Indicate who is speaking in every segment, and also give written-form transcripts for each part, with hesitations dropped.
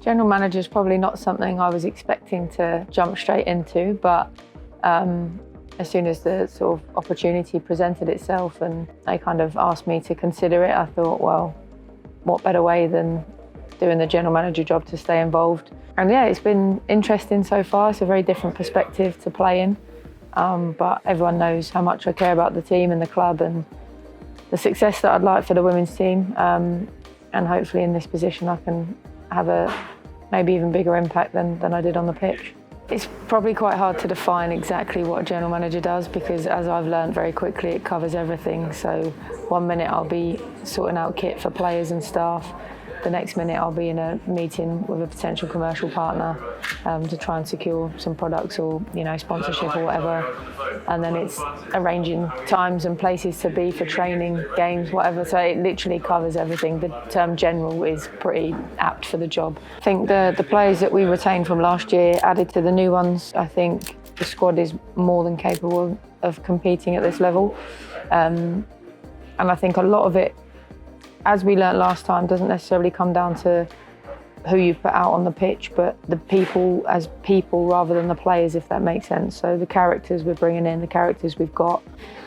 Speaker 1: General manager is probably not something I was expecting to jump straight into, but as soon as the sort of opportunity presented itself and they kind of asked me to consider it, I thought, well, what better way than doing the general manager job to stay involved. And yeah, it's been interesting so far. It's a very different perspective to play in, but everyone knows how much I care about the team and the club and the success that I'd like for the women's team. And hopefully in this position I can have a maybe even bigger impact than I did on the pitch. It's probably quite hard to define exactly what a general manager does because, as I've learned very quickly, it covers everything. So one minute I'll be sorting out kit for players and staff. The next minute I'll be in a meeting with a potential commercial partner to try and secure some products or sponsorship or whatever. And then it's arranging times and places to be for training, games, whatever. So it literally covers everything. The term general is pretty apt for the job. I think the players that we retained from last year added to the new ones. I think the squad is more than capable of competing at this level. And I think a lot of it, as we learnt last time, doesn't necessarily come down to who you put out on the pitch, but the people as people rather than the players, if that makes sense. So the characters we're bringing in, the characters we've got,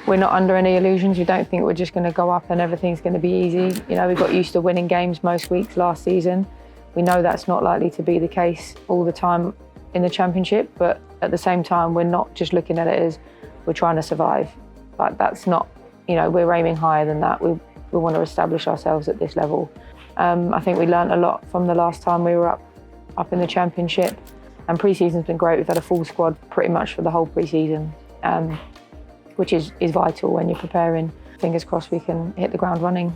Speaker 1: we're not under any illusions. We don't think we're just going to go up and everything's going to be easy. We got used to winning games most weeks last season. We know that's not likely to be the case all the time in the Championship, but at the same time, we're not just looking at it as we're trying to survive. Like that's not, we're aiming higher than that. We want to establish ourselves at this level. I think we learnt a lot from the last time we were up in the Championship, and pre-season's been great. We've had a full squad pretty much for the whole pre-season, which is vital when you're preparing. Fingers crossed we can hit the ground running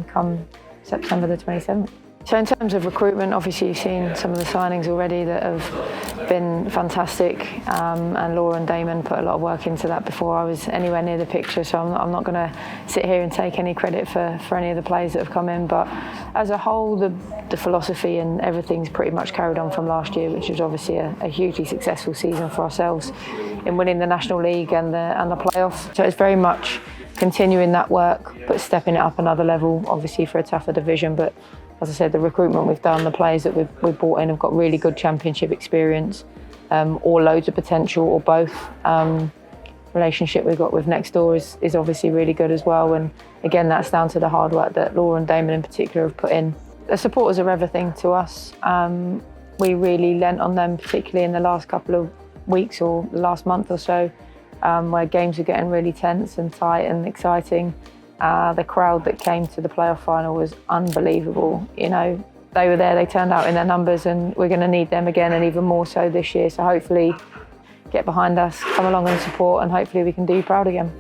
Speaker 1: come September the 27th. So in terms of recruitment, obviously you've seen some of the signings already that have been fantastic, and Laura and Damon put a lot of work into that before I was anywhere near the picture, so I'm not going to sit here and take any credit for any of the players that have come in, but as a whole the philosophy and everything's pretty much carried on from last year, which was obviously a hugely successful season for ourselves in winning the National League and the playoff. So it's very much continuing that work but stepping it up another level, obviously for a tougher division. But as I said, the recruitment we've done, the players that we've brought in have got really good Championship experience, or loads of potential, or both. Relationship we've got with next door is obviously really good as well. And again, that's down to the hard work that Laura and Damon in particular have put in. The supporters are everything to us. We really lent on them, particularly in the last couple of weeks or the last month or so, where games were getting really tense and tight and exciting. The crowd that came to the playoff final was unbelievable. They were there, they turned out in their numbers, and we're going to need them again, and even more so this year. So hopefully get behind us, come along and support, and hopefully we can do you proud again.